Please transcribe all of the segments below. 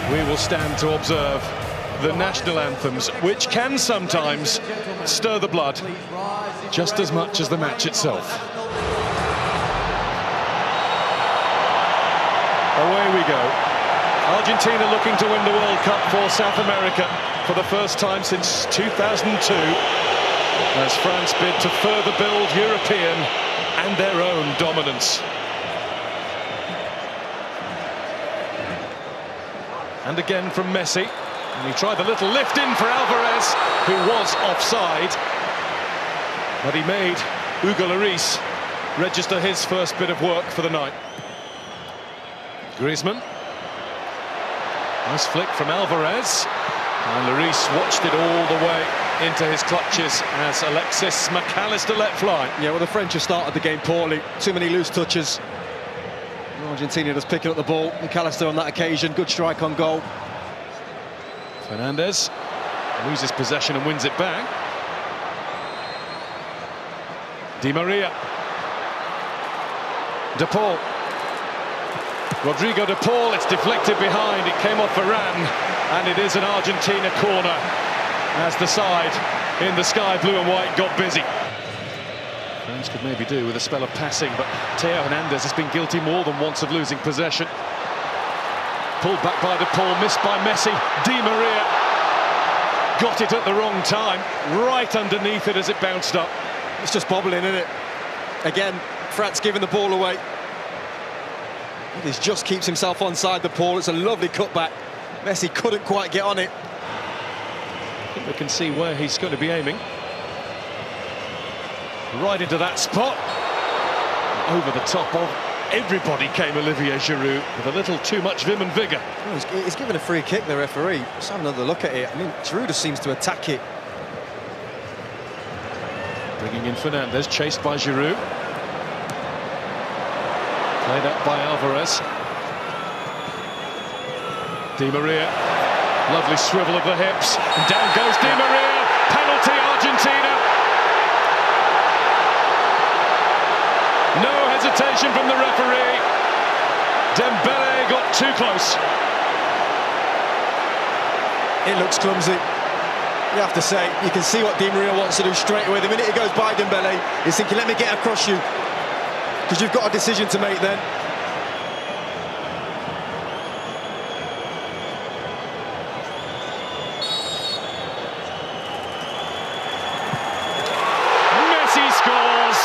We will stand to observe the national anthems, which can sometimes stir the blood just as much as the match itself. Away we go. Argentina looking to win the World Cup for South America for the first time since 2002, as France bid to further build European and their own dominance. And again from Messi, and he tried the little lift in for Alvarez, who was offside, but he made Hugo Lloris register his first bit of work for the night. Griezmann, nice flick from Alvarez, and Lloris watched it all the way into his clutches as Alexis McAllister let fly. Yeah, well, the French have started the game poorly. Too many loose touches. Argentina just picking up the ball. McAllister on that occasion, good strike on goal. Fernandez loses possession and wins it back. Di Maria. De Paul. Rodrigo De Paul, it's deflected behind, it came off Varane, and it is an Argentina corner as the side in the sky blue and white got busy. France could maybe do with a spell of passing, but Theo Hernandez has been guilty more than once of losing possession. Pulled back by De Paul, missed by Messi. Di Maria got it at the wrong time, right underneath it as it bounced up. It's just bobbling, isn't it? Again, France giving the ball away. He just keeps himself onside the ball. It's a lovely cutback. Messi couldn't quite get on it. I think we can see where he's going to be aiming. Right into that spot. Over the top of everybody came Olivier Giroud with a little too much vim and vigour. Oh, he's given a free kick, the referee. Let's have another look at it. I mean, Giroud just seems to attack it. Bringing in Fernandez, chased by Giroud. Played up by Alvarez. Di Maria. Lovely swivel of the hips. And down goes Di Maria. Penalty, Argentina. No hesitation from the referee. Dembele got too close. It looks clumsy. You have to say, you can see what Di Maria wants to do straight away. The minute he goes by Dembele, he's thinking, let me get across you. Because you've got a decision to make then. Messi scores!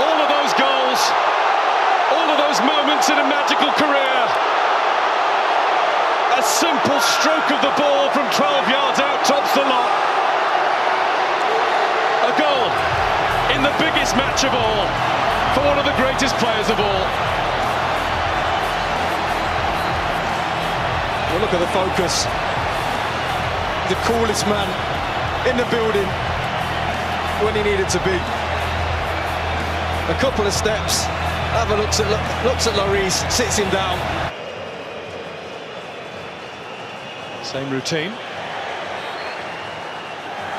All of those goals, all of those moments in a magical career. A simple stroke of the ball from 12 yards out tops the lot. A goal in the biggest match of all for one of the greatest players of all. Well, look at the focus. The coolest man in the building when he needed to be. A couple of steps, looks at Lloris, sits him down. Same routine.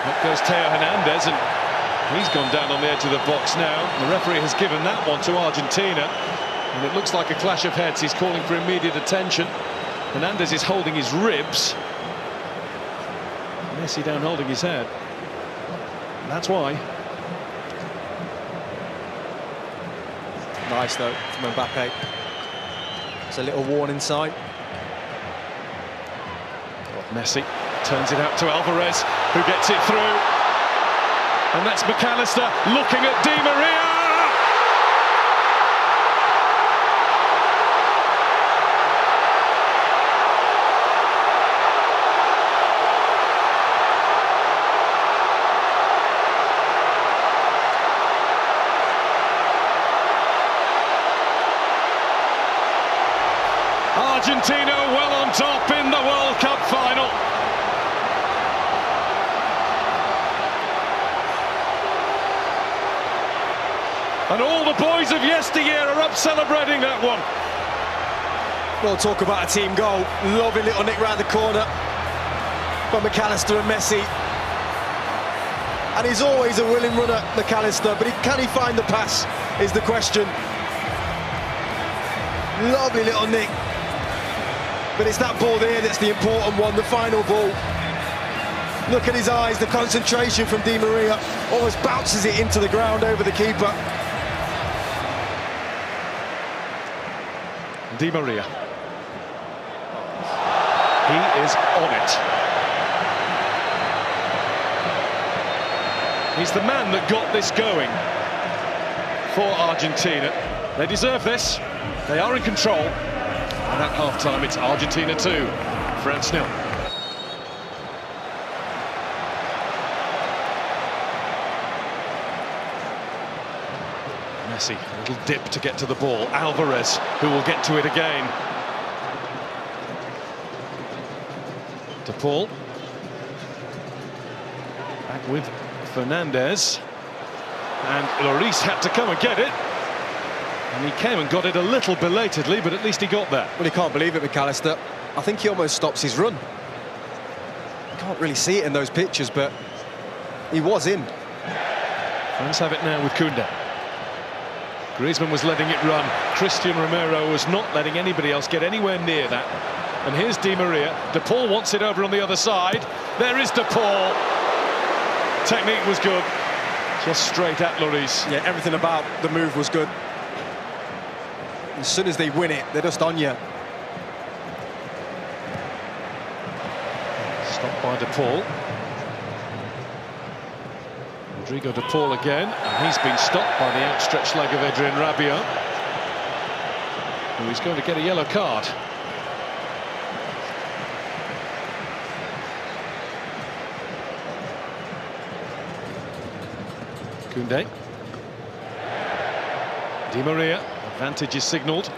Up goes Theo Hernandez, and he's gone down on the edge of the box now. The referee has given that one to Argentina, and it looks like a clash of heads. He's calling for immediate attention. Hernandez is holding his ribs. Messi down holding his head. That's why. Nice though from Mbappe. It's a little warning sign. Messi turns it out to Alvarez, who gets it through. And that's McAllister looking at Di Maria. Argentina well on top in the World Cup final. And all the boys of yesteryear are up celebrating that one. Well, talk about a team goal. Lovely little nick round the corner from McAllister and Messi. and he's always a willing runner, McAllister, but can he find the pass, is the question. Lovely little nick, but it's that ball there that's the important one, the final ball. Look at his eyes, the concentration from Di Maria, almost bounces it into the ground over the keeper. Di Maria. He is on it. He's the man that got this going for Argentina. They deserve this. They are in control. And at half-time, it's Argentina 2, France 0. Messi, a little dip to get to the ball. Alvarez, who will get to it again. De Paul. Back with Fernandez. And Lloris had to come and get it. And he came and got it a little belatedly, but at least he got there. Well, he can't believe it, McAllister. I think he almost stops his run. You can't really see it in those pictures, but he was in. France have it now with Koundé. Griezmann was letting it run. Christian Romero was not letting anybody else get anywhere near that. And here's Di Maria. De Paul wants it over on the other side. There is De Paul. Technique was good. Just straight at Lloris. Yeah, everything about the move was good. As soon as they win it, they're just on you. Stopped by De Paul. Rodrigo De Paul again, and he's been stopped by the outstretched leg of Adrien Rabiot, who is going to get a yellow card. Koundé. Di Maria, advantage is signalled.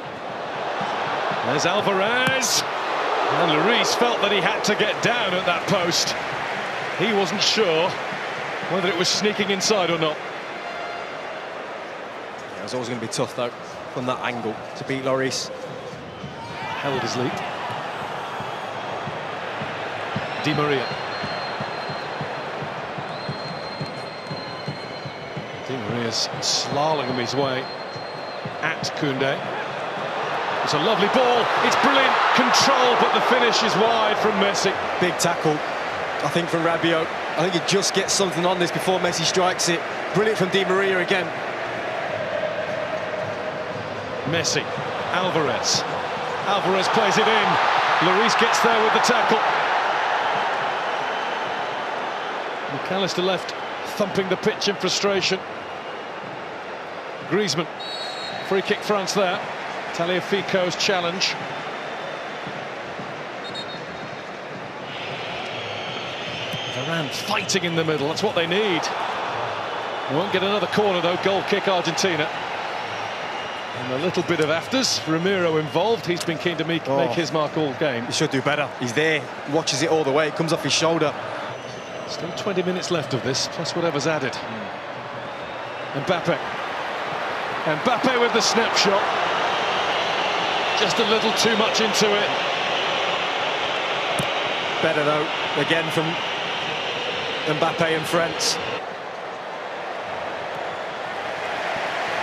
There's Alvarez. And Lloris felt that he had to get down at that post. He wasn't sure whether it was sneaking inside or not. Yeah, it was always going to be tough, though, from that angle, to beat Lloris. Held his lead. Di Maria. Di Maria's slaloming his way at Koundé. It's a lovely ball. It's brilliant control, but the finish is wide from Messi. Big tackle, I think, from Rabiot. I think he just gets something on this before Messi strikes it. Brilliant from Di Maria again. Messi, Alvarez. Alvarez plays it in. Lloris gets there with the tackle. McAllister left thumping the pitch in frustration. Griezmann. Free kick France there. Tagliafico's challenge. Varane fighting in the middle, that's what they need. They won't get another corner though, goal kick Argentina. And a little bit of afters, Romero involved, he's been keen to make his mark all game. He should do better, he's there, watches it all the way, it comes off his shoulder. Still 20 minutes left of this, plus whatever's added. Mbappe. Mbappe with the snapshot. Just a little too much into it. Better though, again from Mbappe and France.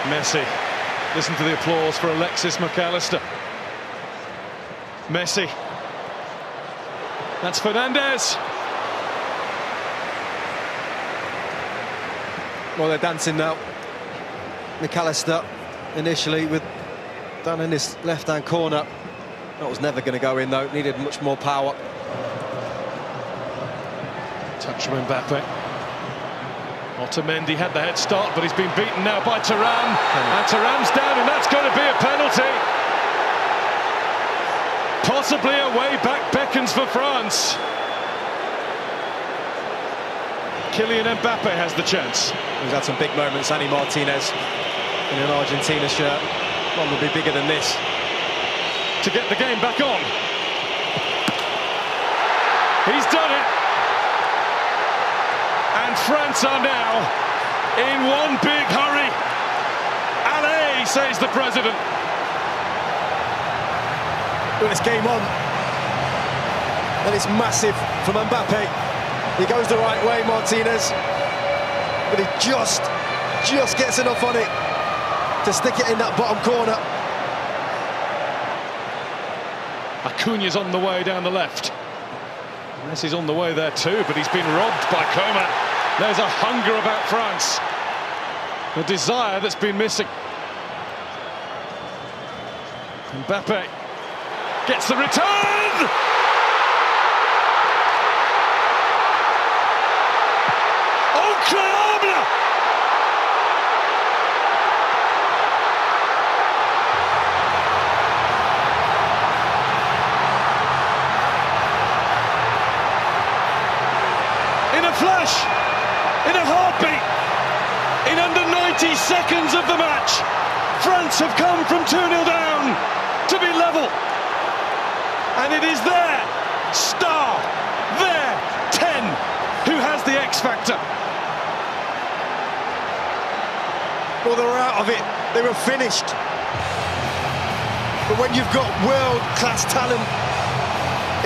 Messi. Listen to the applause for Alexis McAllister. Messi. That's Fernandez. Well, they're dancing now. McAllister initially with down in this left-hand corner. That was never going to go in though, needed much more power. Touch from Mbappe. Otamendi had the head start, but he's been beaten now by Thuram. And Thuram's down, and that's going to be a penalty. Possibly a way back beckons for France. Kylian Mbappe has the chance. He's had some big moments, Annie Martinez, in an Argentina shirt. One will be bigger than this. To get the game back on. He's done it. And France are now in one big hurry. Allez, says the president. Well, it's game on. And it's massive from Mbappe. He goes the right way, Martinez. but he just gets enough on it to stick it in that bottom corner. Acuña's on the way down the left. Messi's on the way there too, but he's been robbed by Coman. There's a hunger about France, a desire that's been missing. Mbappe gets the return! Incroyable! In a flash, in a heartbeat, in under 90 seconds of the match, France have come from 2-0 down to be level. And it is their star, their 10, who has the X factor. Well, they were out of it, they were finished. But when you've got world-class talent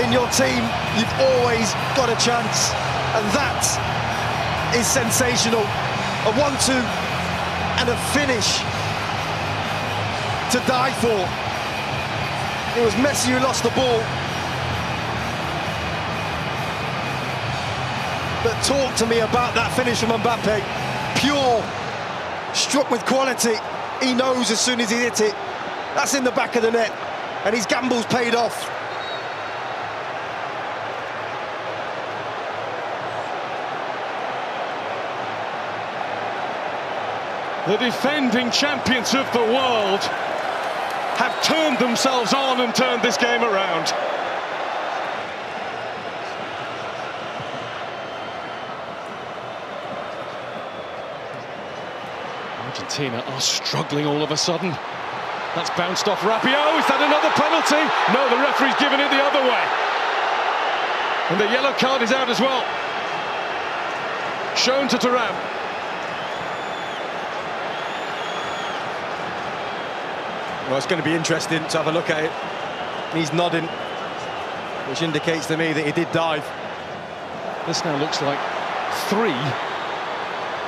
in your team, you've always got a chance. And that is sensational. A 1-2 and a finish to die for. It was Messi who lost the ball. But talk to me about that finish from Mbappe. Pure, struck with quality. He knows as soon as he hit it, that's in the back of the net. And his gamble's paid off. The defending champions of the world have turned themselves on and turned this game around. Argentina are struggling all of a sudden. That's bounced off Rabiot. Is that another penalty? No, the referee's given it the other way. And the yellow card is out as well. Shown to Thuram. Well, it's going to be interesting to have a look at it. He's nodding, which indicates to me that he did dive. This now looks like 3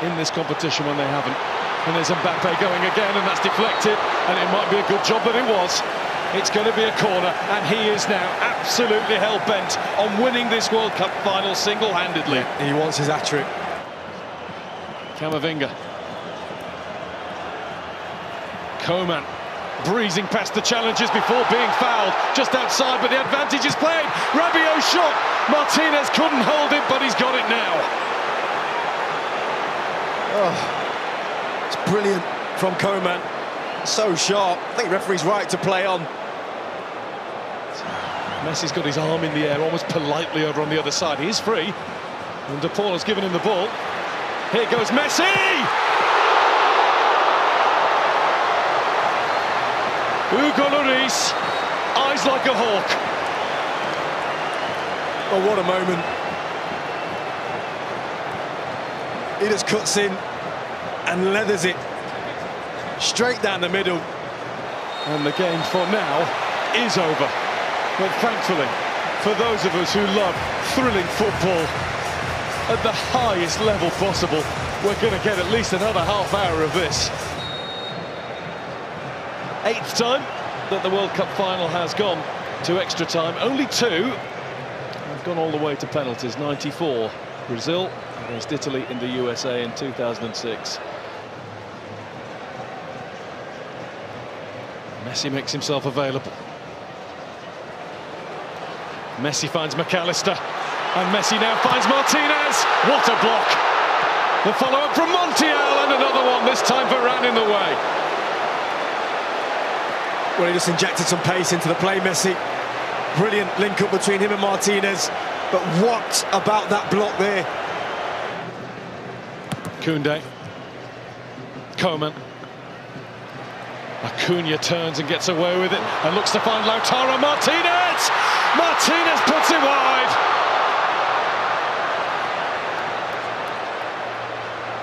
in this competition when they haven't. And there's Mbappe going again, and that's deflected, and it might be a good job that it was. It's going to be a corner, and he is now absolutely hell-bent on winning this World Cup final single-handedly. He wants his hat-trick. Camavinga. Coman breezing past the challenges before being fouled just outside, but the advantage is played. Rabiot shot. Martinez couldn't hold it, but he's got it now. Oh, it's brilliant from Coman. So sharp. I think the referee's right to play on. Messi's got his arm in the air, almost politely over on the other side. He is free, and De Paul has given him the ball. Here goes Messi! Hugo Lloris, eyes like a hawk. Oh, what a moment. He just cuts in and leathers it straight down the middle. And the game for now is over. But thankfully, for those of us who love thrilling football at the highest level possible, we're going to get at least another half hour of this. 8th time that the World Cup final has gone to extra time. Only 2 have gone all the way to penalties. 94, Brazil against Italy in the USA in 2006. Messi makes himself available. Messi finds McAllister, and Messi now finds Martinez. What a block! The follow-up from Montiel, and another one, this time Varane in the way. Well, he just injected some pace into the play, Messi. Brilliant link-up between him and Martinez. But what about that block there? Koundé. Coman. Acuña turns and gets away with it and looks to find Lautaro Martinez! Martinez puts it wide!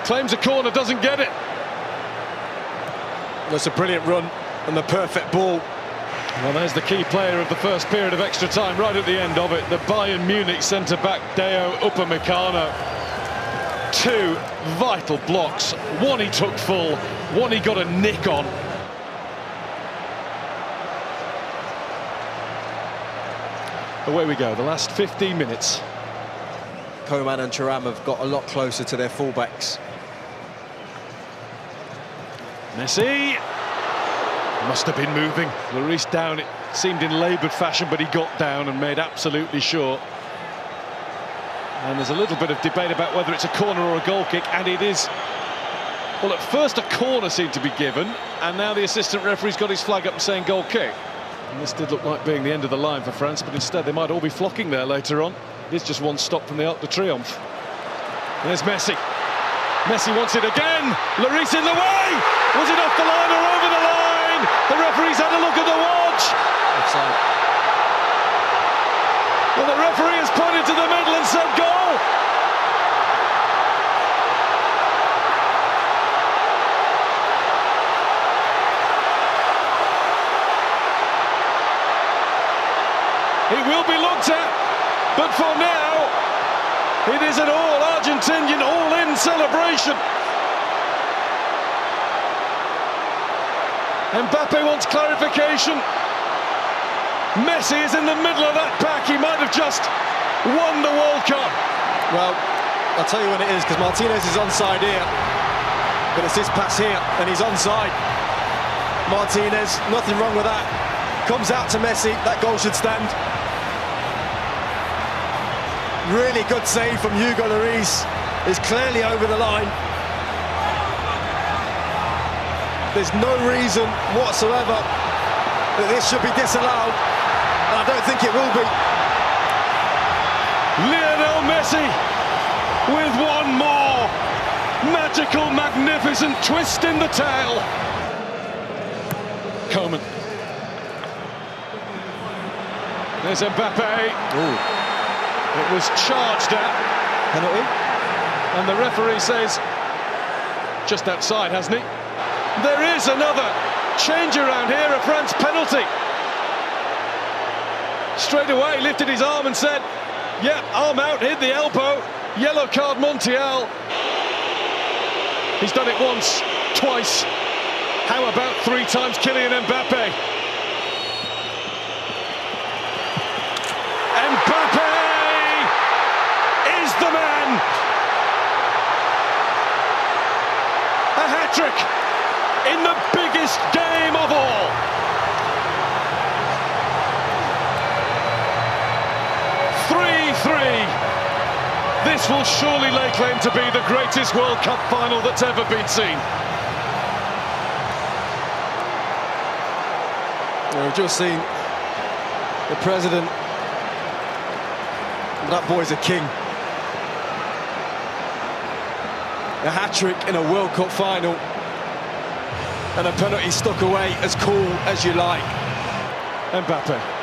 Claims a corner, doesn't get it. That's a brilliant run and the perfect ball. Well, there's the key player of the first period of extra time, right at the end of it. The Bayern Munich centre-back, Deo Upamecano. two vital blocks. One he took full, one he got a nick on. Away we go, the last 15 minutes. Koeman and Thuram have got a lot closer to their fullbacks. Messi must have been moving. Lloris down, it seemed in laboured fashion, but he got down and made absolutely sure. And there's a little bit of debate about whether it's a corner or a goal kick, and it is. Well, at first a corner seemed to be given, and now the assistant referee's got his flag up and saying goal kick. And this did look like being the end of the line for France, but instead they might all be flocking there later on. It is just one stop from the Arc de Triomphe. There's Messi. Messi wants it again. Lloris in the way. Was it off the line or over the line? The referee's had a look at the watch. Offside. Well, the referee has pointed to the middle and said goal. It will be looked at, but for now, it is an all-Argentinian, all-in celebration. Mbappe wants clarification. Messi is in the middle of that pack. He might have just won the World Cup. Well, I'll tell you when it is, because Martinez is onside here. But it's this pass here, and he's onside. Martinez, nothing wrong with that. Comes out to Messi, that goal should stand. Really good save from Hugo Lloris. Is clearly over the line. There's no reason whatsoever that this should be disallowed, and I don't think it will be. Lionel Messi with one more magical, magnificent twist in the tail. Koeman. There's Mbappe. Ooh. It was charged at. Penalty. And the referee says, just outside, hasn't he? There is another change around here, a France penalty. Straight away, lifted his arm and said, yep, arm out, hit the elbow. Yellow card, Montiel. He's done it once, twice. How about 3 times Kylian Mbappe? Mbappe is the man. A hat-trick in the biggest game of all. This will surely lay claim to be the greatest World Cup final that's ever been seen. We've just seen the president. That boy's a king. A hat-trick in a World Cup final. And a penalty stuck away as cool as you like. Mbappe.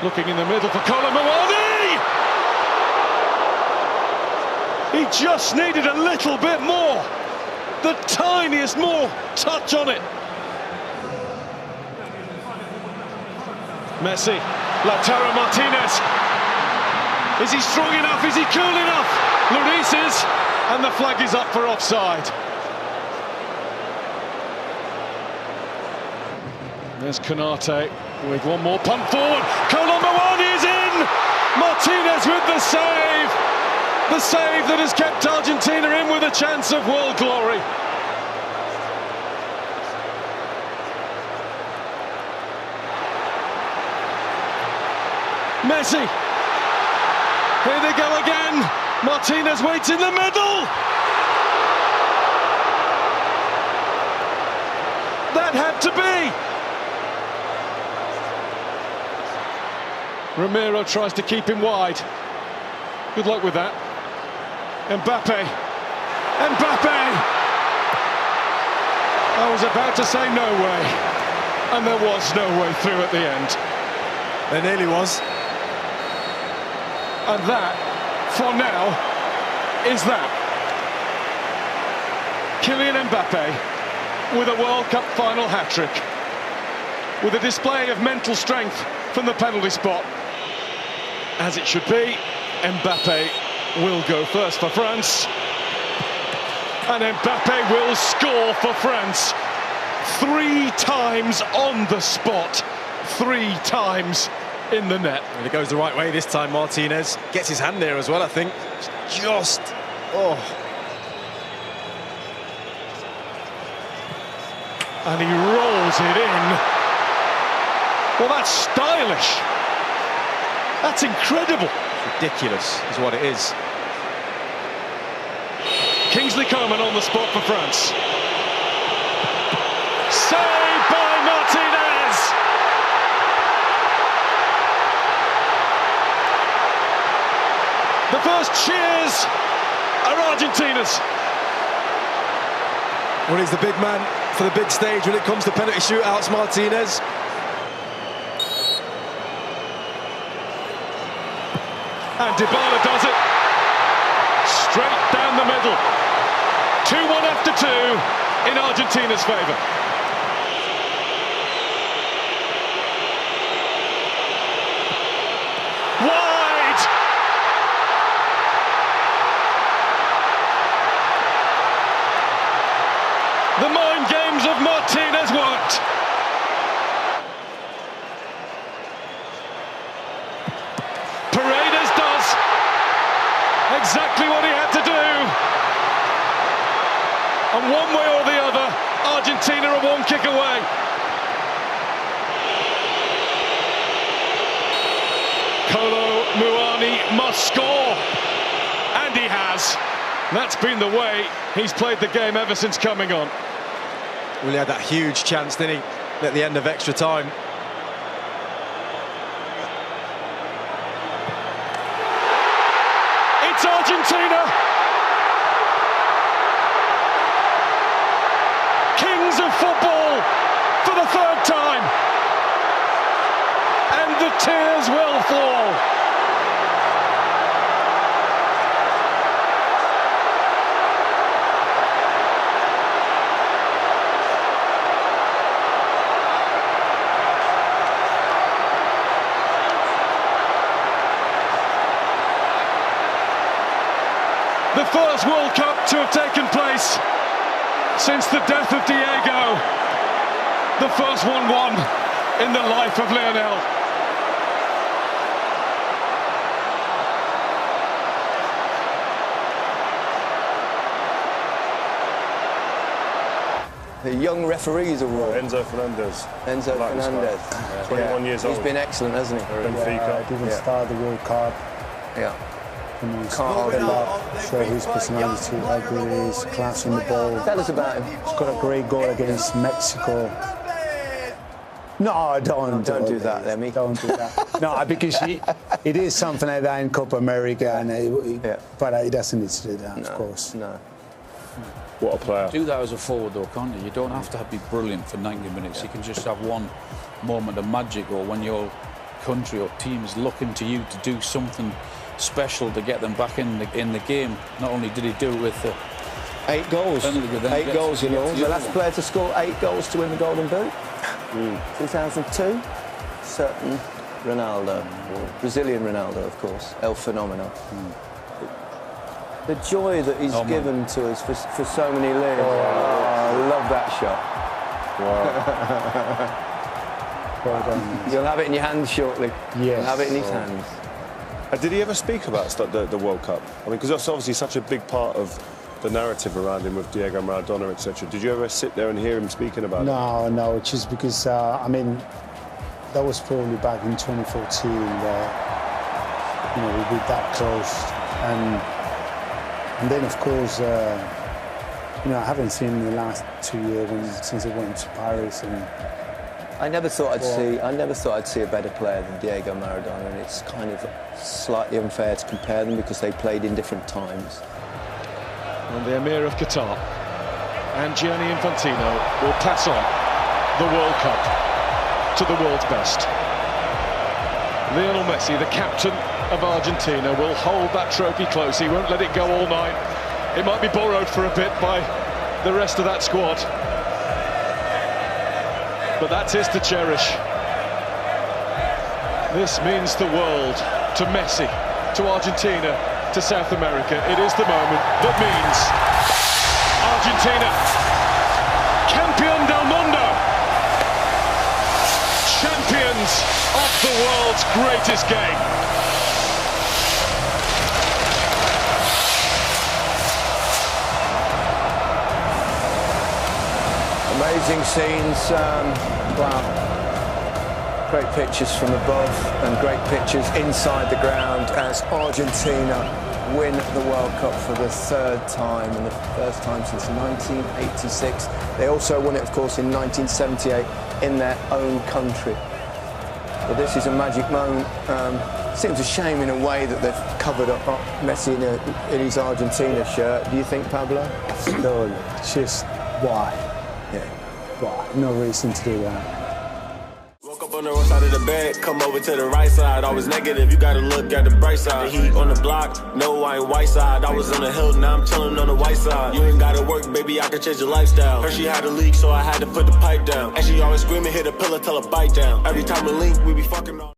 Looking in the middle for Colomboani! He just needed a little bit more. The tiniest more touch on it. Messi, Lautaro Martinez. Is he strong enough? Is he cool enough? Lloris is, and the flag is up for offside. There's Konate with one more punt forward. Colomboani is in! Martinez with the save! The save that has kept Argentina in with a chance of world glory. Messi. Here they go again. Martinez waits in the middle. That had to be. Ramiro tries to keep him wide. Good luck with that. Mbappe. Mbappe! I was about to say no way. And there was no way through at the end. There nearly was. And that, for now, is that. Kylian Mbappe with a World Cup final hat-trick. With a display of mental strength from the penalty spot. As it should be, Mbappe will go first for France. And Mbappe will score for France. 3 times on the spot. 3 times in the net. And it goes the right way this time. Martinez gets his hand there as well, I think. Just, oh. And he rolls it in. Well, that's stylish. That's incredible. It's ridiculous is what it is. Kingsley Coman on the spot for France. Saved by Martinez. The first cheers are Argentina's. Well, he's the big man for the big stage when it comes to penalty shootouts, Martinez. And Dybala does it. Straight down the middle. 2-1 after 2 in Argentina's favour. Wide! The mind games of Martinez worked. Paredes does exactly what he had to do. And one way or the other, Argentina are 1 kick away. Kolo Muani must score. And he has. That's been the way he's played the game ever since coming on. Well, he had that huge chance, didn't he, at the end of extra time. It's Argentina. Kings of football for the 3rd time. And the tears will fall. The first World Cup to have taken place since the death of Diego. The first one won in the life of Lionel. The Young Referees Award. Enzo Fernandez. Enzo Fernandez. Yeah. 21 years old. He's been excellent, hasn't he? Benfica. Didn't start the World Cup. Yeah. Can't hold him up, show his personality, how good he is, class on the ball. Tell us about him. He's got a great goal against Mexico. No, don't do that, Lemmy. Don't do that. No, because it is something like that in Copa America, and but he doesn't need to do that, of course. No. What a player. Do that as a forward, though, can't you? You don't have to be brilliant for 90 minutes. You can just have one moment of magic, or when your country or team is looking to you to do something special to get them back in the game. Not only did he do it with 8 goals. 8 goals in all. The last player to score 8 goals to win the Golden Boot. 2002. Certain Ronaldo. Brazilian Ronaldo, of course. El Fenomeno. The joy that he's given to us for so many years. Oh, I love that shot. Wow. Well done. You'll have it in your hands shortly. Yes. You'll have it in his hands. Did he ever speak about the World Cup? I mean, because that's obviously such a big part of the narrative around him with Diego Maradona, etc. Did you ever sit there and hear him speaking about it? No, just because, I mean, that was probably back in 2014 where, you know, we were that close. And then, of course, you know, I haven't seen him in the last 2 years since I went to Paris. And I never thought I'd see a better player than Diego Maradona, and it's kind of slightly unfair to compare them because they played in different times. And the Emir of Qatar and Gianni Infantino will pass on the World Cup to the world's best. Lionel Messi, the captain of Argentina, will hold that trophy close. He won't let it go all night. It might be borrowed for a bit by the rest of that squad, but that's his to cherish. This means the world to Messi, to Argentina, to South America. It is the moment that means Argentina, campeón del mundo, champions of the world's greatest game. Amazing scenes, wow. Great pictures from above and great pictures inside the ground as Argentina win the World Cup for the third time and the first time since 1986. They also won it, of course, in 1978 in their own country. But this is a magic moment. Seems a shame in a way that they've covered up Messi in his Argentina shirt. Do you think, Pablo? No, just why? Yeah. Why? No reason to do that. Woke up on the wrong side of the bed, come over to the right side. Always negative, you gotta look at the bright side. The heat on the block, no, I ain't white side. I was on the hill, now I'm chilling on the white side. You ain't gotta work, baby, I can change your lifestyle. Heard she had a leak, so I had to put the pipe down. And she always screaming, hit a pillow, tell her bite down. Every time we link, we be fucking on.